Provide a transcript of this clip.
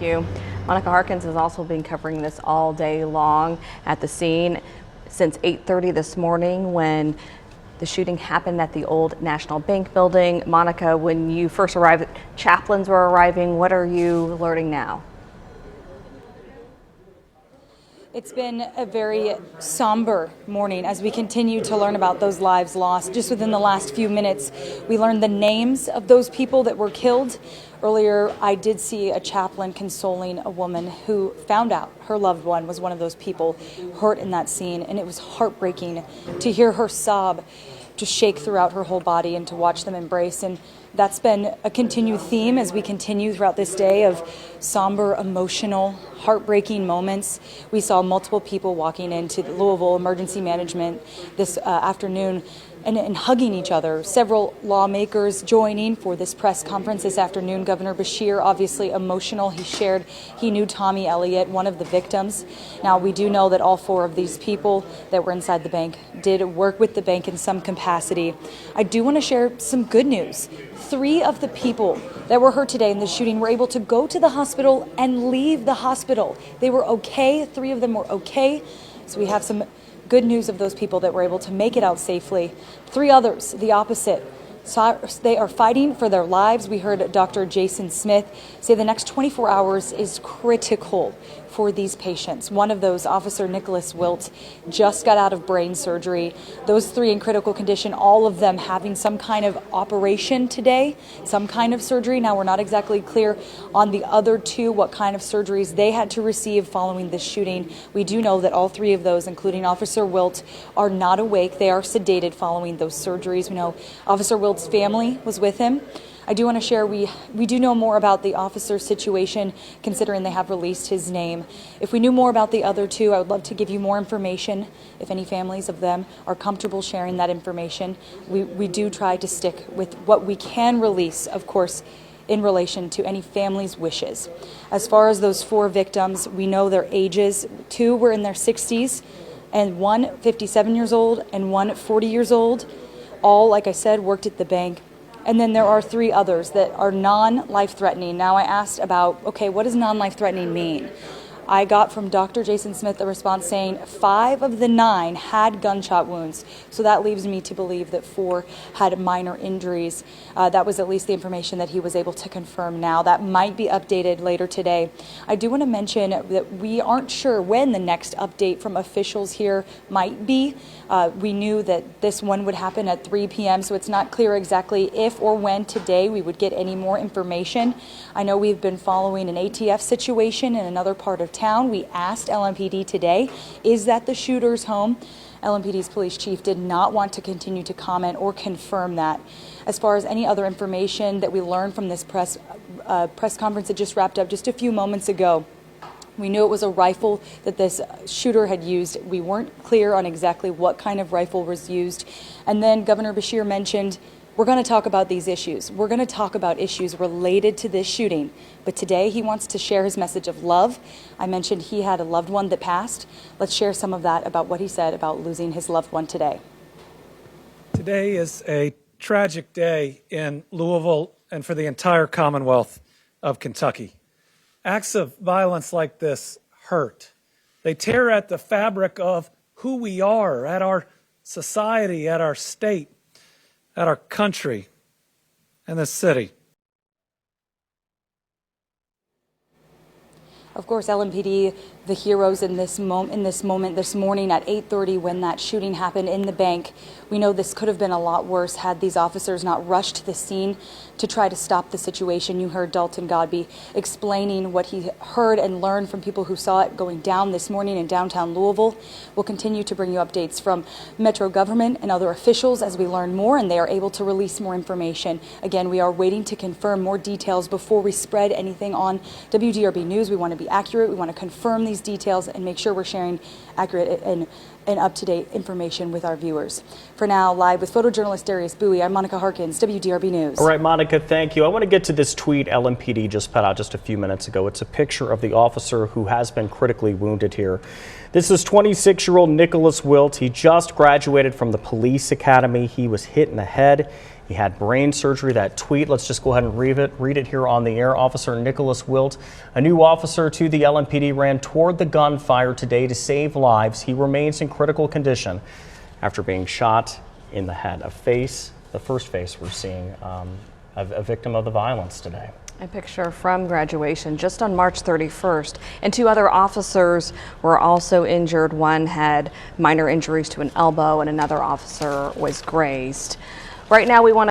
You. Monica Harkins has also been covering this all day long at the scene since 8:30 this morning when the shooting happened at the old National Bank building. Monica, when you first arrived, chaplains were arriving. What are you learning now? It's been a very somber morning as we continue to learn about those lives lost. Just within the last few minutes, we learned the names of those people that were killed. Earlier, I did see a chaplain consoling a woman who found out her loved one was one of those people hurt in that scene, and it was heartbreaking to hear her sob, to shake throughout her whole body, and to watch them embrace. And that's been a continued theme as we continue throughout this day of somber, emotional, heartbreaking moments. We saw multiple people walking into the Louisville Emergency Management this afternoon and hugging each other. Several lawmakers joining for this press conference this afternoon. Governor Beshear, obviously emotional. He shared he knew Tommy Elliott, one of the victims. Now, we do know that all four of these people that were inside the bank did work with the bank in some capacity. I do want to share some good news. 3 of the people that were hurt today in the shooting were able to go to the hospital and leave the hospital. They were okay. 3 of them were okay. So we have some good news of those people that were able to make it out safely. 3 others, the opposite. So they are fighting for their lives. We heard Dr. Jason Smith say the next 24 hours is critical for these patients. One of those, Officer Nicholas Wilt, just got out of brain surgery. Those 3 in critical condition, all of them having some kind of operation today, some kind of surgery. Now, we're not exactly clear on the other 2, what kind of surgeries they had to receive following this shooting. We do know that all 3 of those, including Officer Wilt, are not awake. They are sedated following those surgeries. We know Officer Wilt's family was with him. I do want to share we do know more about the officer's situation, considering they have released his name. If we knew more about the other 2, I would love to give you more information. If any families of them are comfortable sharing that information, we do try to stick with what we can release, of course, in relation to any family's wishes. As far as those 4 victims, we know their ages. 2 were in their 60s, and 1 57 years old and 1 40 years old. All, like I said, worked at the bank. And then there are 3 others that are non-life-threatening. Now, I asked about, okay, what does non-life-threatening mean? I got from Dr. Jason Smith a response saying 5 of the 9 had gunshot wounds. So that leaves me to believe that 4 had minor injuries. That was at least the information that he was able to confirm now. That might be updated later today. I do want to mention that we aren't sure when the next update from officials here might be. We knew that this one would happen at 3 p.m., so it's not clear exactly if or when today we would get any more information. I know we've been following an ATF situation in another part of town. We asked LMPD today, is that the shooter's home? LMPD's police chief did not want to continue to comment or confirm that. As far as any other information that we learned from this press conference that just wrapped up just a few moments ago, we knew it was a rifle that this shooter had used. We weren't clear on exactly what kind of rifle was used. And then Governor Beshear mentioned, we're going to talk about these issues. We're going to talk about issues related to this shooting. But today he wants to share his message of love. I mentioned he had a loved one that passed. Let's share some of that about what he said about losing his loved one today. Today is a tragic day in Louisville and for the entire Commonwealth of Kentucky. Acts of violence like this hurt. They tear at the fabric of who we are, at our society, at our state, at our country, and this city. Of course, LMPD, the heroes in this moment, this morning at 8:30 when that shooting happened in the bank. We know this could have been a lot worse had these officers not rushed to the scene to try to stop the situation. You heard Dalton Godby explaining what he heard and learned from people who saw it going down this morning in downtown Louisville. We'll continue to bring you updates from Metro government and other officials as we learn more and they are able to release more information. Again, we are waiting to confirm more details before we spread anything on WDRB News. We want to be accurate. We want to confirm these details and make sure we're sharing accurate and up-to-date information with our viewers. For now, live with photojournalist Darius Bowie, I'm Monica Harkins, WDRB News. All right, Monica, thank you. I want to get to this tweet LMPD just put out just a few minutes ago. It's a picture of the officer who has been critically wounded here. This is 26-year-old Nicholas Wilt. He just graduated from the police academy. He was hit in the head He had brain surgery. That tweet, let's just go ahead and read it here on the air. Officer Nicholas Wilt, a new officer to the LMPD, ran toward the gunfire today to save lives. He remains in critical condition after being shot in the head. The first face we're seeing a victim of the violence today. A picture from graduation just on March 31st. And 2 other officers were also injured. One had minor injuries to an elbow and another officer was grazed. Right now we want to